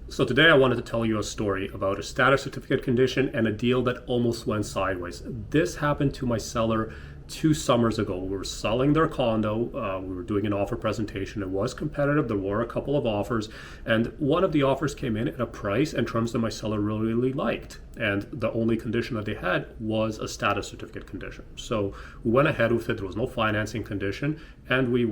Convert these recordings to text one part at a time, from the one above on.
So today I wanted to tell you a story about a status certificate condition and a deal that almost went sideways. This happened to my seller 2 summers ago. We were selling their condo. We were doing an offer presentation. It was competitive. There were a couple of offers, and one of the offers came in at a price and terms that my seller really liked. And the only condition that they had was a status certificate condition. So we went ahead with it. There was no financing condition, and we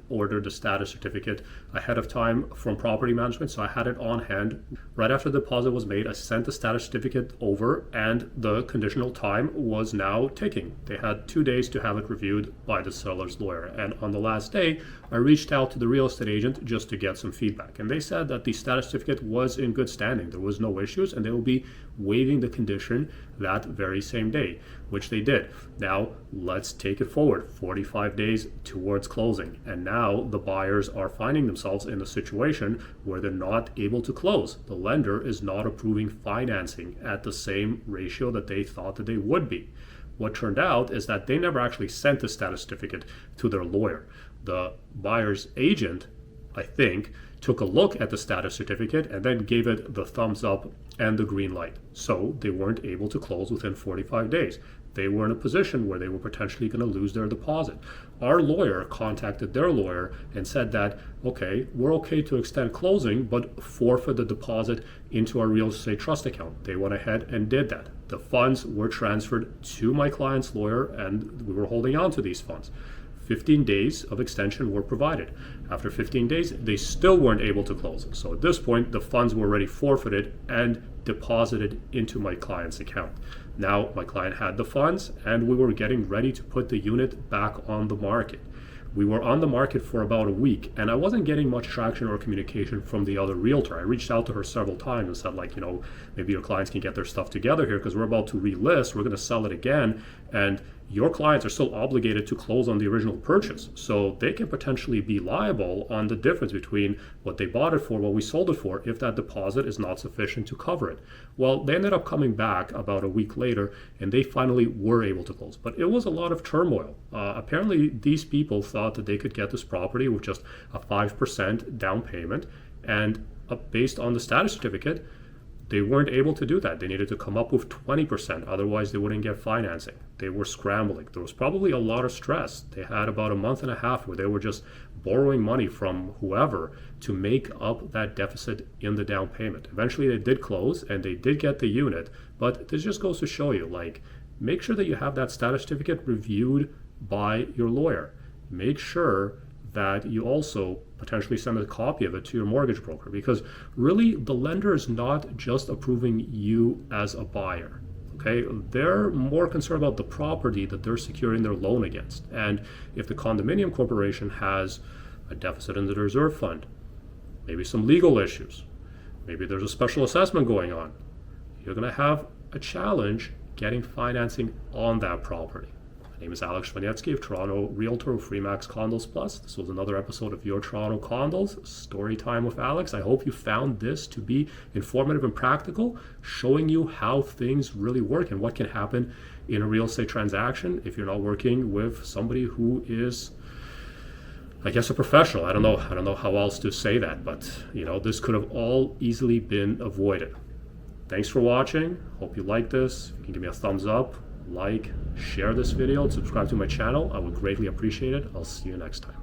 ordered the status certificate ahead of time from property management. So I had it on hand. Right after the deposit was made, I sent the status certificate over, and the conditional time was now ticking. They had 2 days to have it reviewed by the seller's lawyer. And on the last day, I reached out to the real estate agent just to get some feedback. And they said that the status certificate was in good standing. There was no issues, and they will be waiving the condition that very same day, which they did. Now, let's take it forward 45 days towards closing. And now the buyers are finding themselves in a situation where they're not able to close. The lender is not approving financing at the same ratio that they thought that they would be. What turned out is that they never actually sent the status certificate to their lawyer. The buyer's agent, I think, took a look at the status certificate and then gave it the thumbs up and the green light. So they weren't able to close within 45 days. They were in a position where they were potentially going to lose their deposit. Our lawyer contacted their lawyer and said that, okay, we're okay to extend closing, but forfeit the deposit into our real estate trust account. They went ahead and did that. The funds were transferred to my client's lawyer, and we were holding on to these funds. 15 days of extension were provided. After 15 days, they still weren't able to close. So at this point, the funds were already forfeited and deposited into my client's account. Now, my client had the funds, and we were getting ready to put the unit back on the market. We were on the market for about a week, and I wasn't getting much traction or communication from the other realtor. I reached out to her several times and said, like, maybe your clients can get their stuff together here because we're about to relist. We're going to sell it again, and your clients are still obligated to close on the original purchase. So they can potentially be liable on the difference between what they bought it for, what we sold it for, if that deposit is not sufficient to cover it. Well, they ended up coming back about a week later, and they finally were able to close. But it was a lot of turmoil. Apparently, these people thought that they could get this property with just a 5% down payment, and based on the status certificate, they weren't able to do that. They needed to come up with 20%, otherwise they wouldn't get financing. They were scrambling. There was probably a lot of stress. They had about a month and a half where they were just borrowing money from whoever to make up that deficit in the down payment. Eventually they did close and they did get the unit, but this just goes to show you, make sure that you have that status certificate reviewed by your lawyer. Make sure that you also potentially send a copy of it to your mortgage broker, because really the lender is not just approving you as a buyer. Okay, they're more concerned about the property that they're securing their loan against. And if the condominium corporation has a deficit in the reserve fund, maybe some legal issues, maybe there's a special assessment going on, you're going to have a challenge getting financing on that property. My name is Alex Schwanetsky of Toronto Realtor of Remax Condos Plus. This was another episode of Your Toronto Condos, Story Time with Alex. I hope you found this to be informative and practical, showing you how things really work and what can happen in a real estate transaction if you're not working with somebody who is, I guess, a professional. I don't know how else to say that, but this could have all easily been avoided. Thanks for watching. Hope you like this. If you can give me a thumbs up, share this video, and subscribe to my channel. I would greatly appreciate it. I'll see you next time.